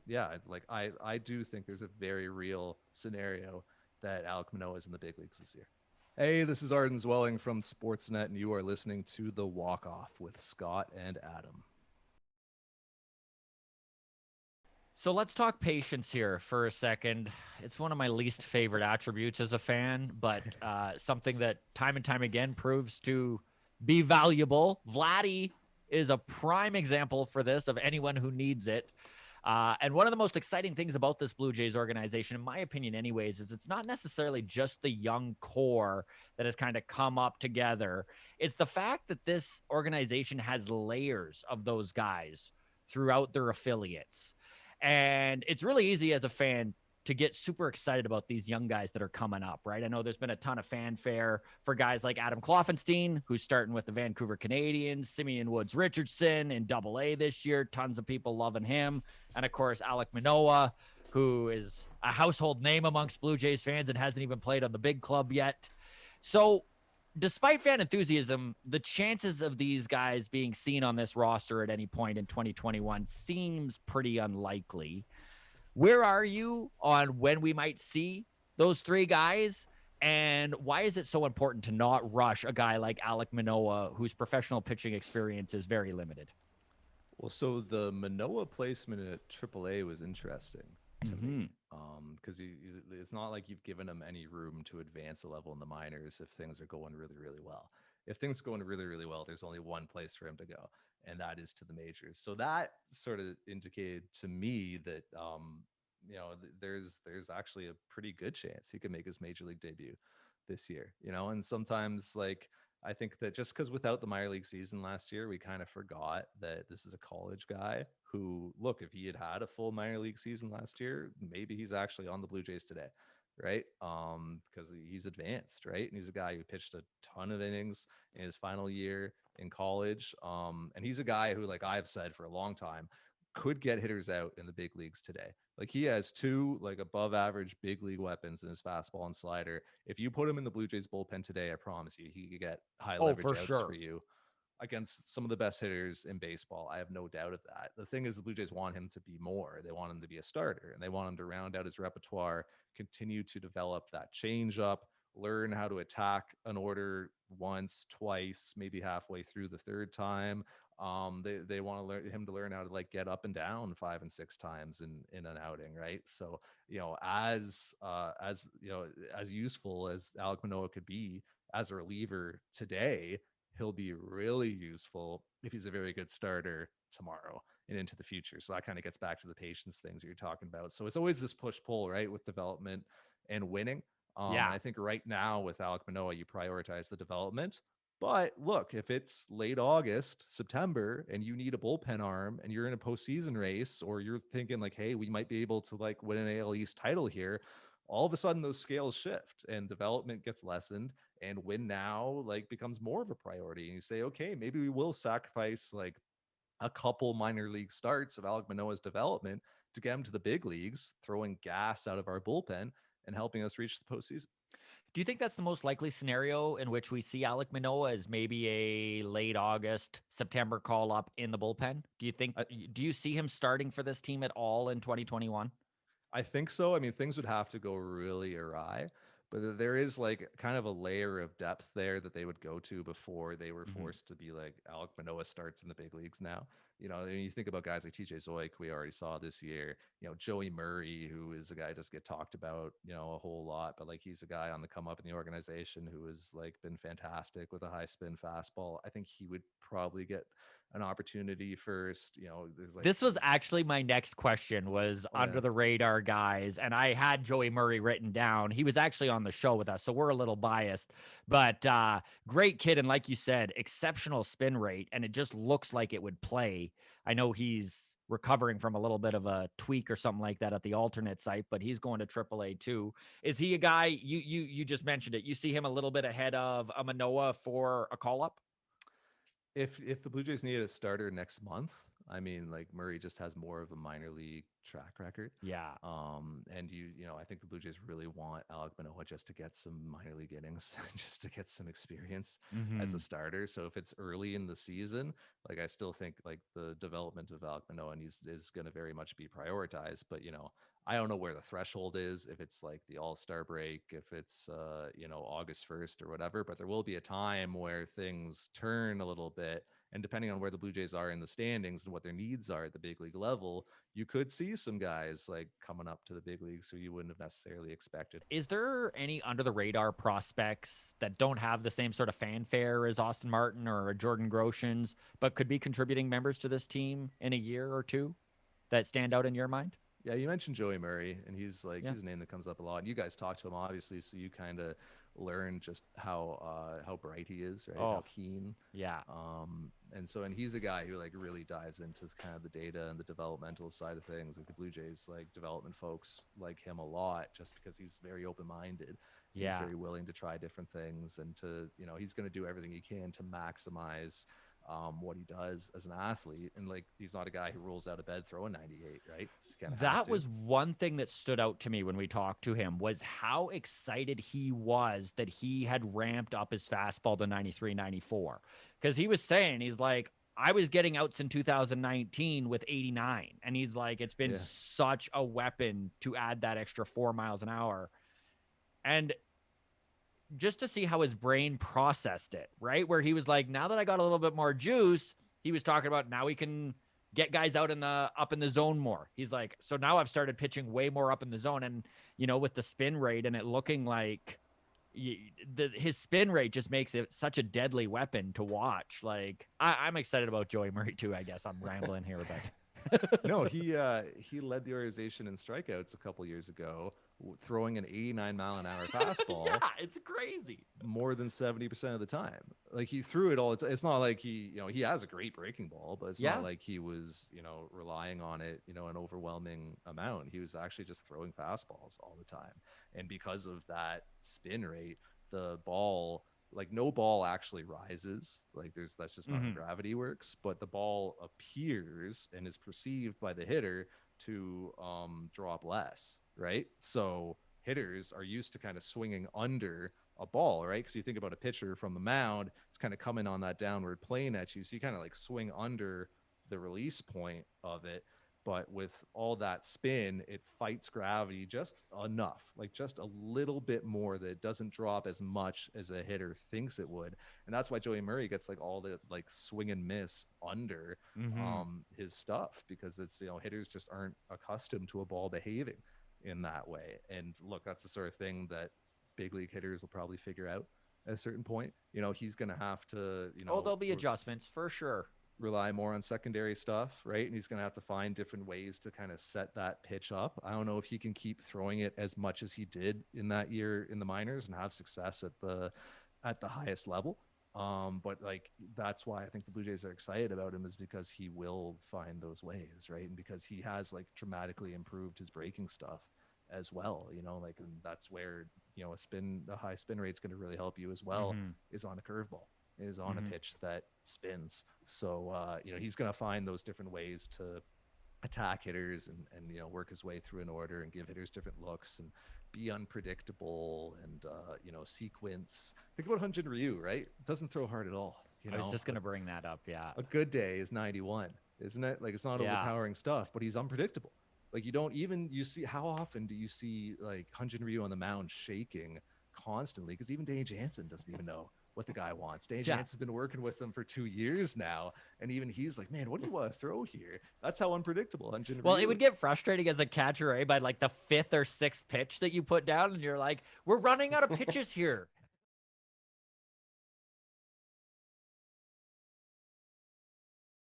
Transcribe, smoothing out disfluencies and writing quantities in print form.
yeah, like I do think there's a very real scenario that Alek Manoah is in the big leagues this year. Hey, this is Arden Zwelling from Sportsnet, and you are listening to The Walk Off with Scott and Adam. So let's talk patience here for a second. It's one of my least favorite attributes as a fan, but something that time and time again proves to be valuable. Vladdy is a prime example for this of anyone who needs it. And one of the most exciting things about this Blue Jays organization, in my opinion, anyways, is it's not necessarily just the young core that has kind of come up together. It's the fact that this organization has layers of those guys throughout their affiliates. And it's really easy as a fan to get super excited about these young guys that are coming up, right? I know there's been a ton of fanfare for guys like Adam Kloffenstein, who's starting with the Vancouver Canadians, Simeon Woods Richardson in Double A this year. Tons of people loving him. And of course, Alek Manoah, who is a household name amongst Blue Jays fans and hasn't even played on the big club yet. So despite fan enthusiasm, the chances of these guys being seen on this roster at any point in 2021 seems pretty unlikely. Where are you on when we might see those three guys? And why is it so important to not rush a guy like Alek Manoah, whose professional pitching experience is very limited? Well, so the Manoa placement at AAA was interesting to Mm-hmm. me, because it's not like you've given him any room to advance a level in the minors if things are going really, really well. If things are going really, really well, there's only one place for him to go, and that is to the majors. So that sort of indicated to me that, there's actually a pretty good chance he could make his major league debut this year. And sometimes like I think that just because without the minor league season last year, we kind of forgot that this is a college guy who, look, if he had had a full minor league season last year, maybe he's actually on the Blue Jays today, right? Because he's advanced, right? And he's a guy who pitched a ton of innings in his final year in college. And he's a guy who, like I've said for a long time, could get hitters out in the big leagues today. Like he has two like above average big league weapons in his fastball and slider. If you put him in the Blue Jays bullpen today, I promise you he could get high Oh, leverage for outs for sure. you against some of the best hitters in baseball. I have no doubt of that. The thing is, the Blue Jays want him to be more. They want him to be a starter, and they want him to round out his repertoire, continue to develop that changeup, learn how to attack an order once, twice, maybe halfway through the third time. They want to learn him to learn how to like get up and down 5 and 6 times in an outing, right? So as useful as Alek Manoah could be as a reliever today, he'll be really useful if he's a very good starter tomorrow and into the future. So that kind of gets back to the patience things that you're talking about. So it's always this push pull, right, with development and winning. And Yeah. I think right now with Alek Manoah, you prioritize the development. But look, if it's late August, September, and you need a bullpen arm and you're in a postseason race, or you're thinking like, hey, we might be able to like win an AL East title here, all of a sudden those scales shift and development gets lessened and win now like becomes more of a priority. And you say, okay, maybe we will sacrifice like a couple minor league starts of Alek Manoah's development to get him to the big leagues, throwing gas out of our bullpen and helping us reach the postseason. Do you think that's the most likely scenario in which we see Alek Manoah as maybe a late August, September call up in the bullpen? I, Do you see him starting for this team at all in 2021? I think so. I mean, things would have to go really awry, but there is like kind of a layer of depth there that they would go to before they were Mm-hmm. forced to be like Alek Manoah starts in the big leagues now. And you think about guys like TJ Zoik, we already saw this year, Joey Murray, who is a guy who doesn't get talked about, a whole lot, but like he's a guy on the come up in the organization who has like been fantastic with a high spin fastball. I think he would probably get an opportunity first. There's like, This was actually my next question was oh yeah. under the radar guys, and I had Joey Murray written down. He was actually on the show with us, so we're a little biased, but great kid. And like you said, exceptional spin rate, and it just looks like it would play. I know he's recovering from a little bit of a tweak or something like that at the alternate site, but he's going to AAA too. Is he a guy you just mentioned it? You see him a little bit ahead of a Manoah for a call up? If the Blue Jays needed a starter next month, I mean, like Murray just has more of a minor league track record. Yeah. And I think the Blue Jays really want Alek Manoah just to get some minor league innings, just to get some experience as a Mm-hmm. starter. So if it's early in the season, like I still think like the development of Alek Manoah is going to very much be prioritized. But I don't know where the threshold is. If it's like the All Star break, if it's August 1st or whatever. But there will be a time where things turn a little bit, and depending on where the Blue Jays are in the standings and what their needs are at the big league level, you could see some guys like coming up to the big leagues who you wouldn't have necessarily expected. Is there any under the radar prospects that don't have the same sort of fanfare as Austin Martin or Jordan Groshans, but could be contributing members to this team in a year or two that stand out in your mind? Yeah, you mentioned Joey Murray, and Yeah. he's a name that comes up a lot. And you guys talk to him obviously, so you kind of learn just how bright he is, right? How Oh, keen. yeah. And he's a guy who like really dives into kind of the data and the developmental side of things. Like the Blue Jays, like development folks like him a lot, just because he's very open minded. He's Yeah. very willing to try different things, and he's going to do everything he can to maximize what he does as an athlete. And like, he's not a guy who rolls out of bed throwing 98, right? He kind of has That to. was one thing that stood out to me when we talked to him was how excited he was that he had ramped up his fastball to 93, 94. Because he was saying, he's like, I was getting outs in 2019 with 89. And he's like, it's been Yeah. such a weapon to add that extra 4 miles an hour. And just to see how his brain processed it, right? Where he was like, now that I got a little bit more juice, he was talking about now he can get guys out in the up in the zone more. He's like, so now I've started pitching way more up in the zone, and with the spin rate and it looking like his spin rate just makes it such a deadly weapon to watch. Like I'm excited about Joey Murray too. I guess I'm rambling here, but No, he led the organization in strikeouts a couple years ago, throwing an 89-mile-an-hour fastball yeah, it's crazy. more than 70% of the time. Like he threw it all. It's not like he has a great breaking ball, but it's not Yeah. like he was, relying on it, an overwhelming amount. He was actually just throwing fastballs all the time. And because of that spin rate, the ball, like no ball actually rises. Like that's just not how Mm-hmm. gravity works, but the ball appears and is perceived by the hitter to drop less, right? So hitters are used to kind of swinging under a ball, right? Because you think about a pitcher from the mound, it's kind of coming on that downward plane at you. So you kind of like swing under the release point of it. But with all that spin, it fights gravity just enough, like just a little bit more, that it doesn't drop as much as a hitter thinks it would. And that's why Joey Murray gets like all the like swing and miss under Mm-hmm. his stuff, because it's, hitters just aren't accustomed to a ball behaving in that way. And look, that's the sort of thing that big league hitters will probably figure out at a certain point. He's going to have to, Oh, there'll be adjustments for sure. rely more on secondary stuff, right? And he's going to have to find different ways to kind of set that pitch up. I don't know if he can keep throwing it as much as he did in that year in the minors and have success at the highest level. But like that's why I think the Blue Jays are excited about him, is because he will find those ways, right? And because he has like dramatically improved his breaking stuff as well, like, and that's where a high spin rate is going to really help you as well, Mm-hmm. is on a curveball, is on a Mm-hmm. pitch that spins. So he's going to find those different ways to attack hitters and work his way through an order and give hitters different looks and be unpredictable and sequence. Think about Hyun-Jin Ryu, right? Doesn't throw hard at all. I was just gonna bring that up. Yeah. A good day is 91, isn't it? Like it's not Yeah. overpowering stuff, but he's unpredictable. Like you see, how often do you see like Hyun-Jin Ryu on the mound shaking constantly? Because even Dane Jansen doesn't even know what the guy wants. Dane Yeah. Jansen's been working with them for 2 years now, and even he's like, man, what do you want to throw here? That's how unpredictable Hyun-Jin Well, Ryu it would get is. frustrating as a catcher, by like the fifth or sixth pitch that you put down, and you're like, "We're running out of pitches here.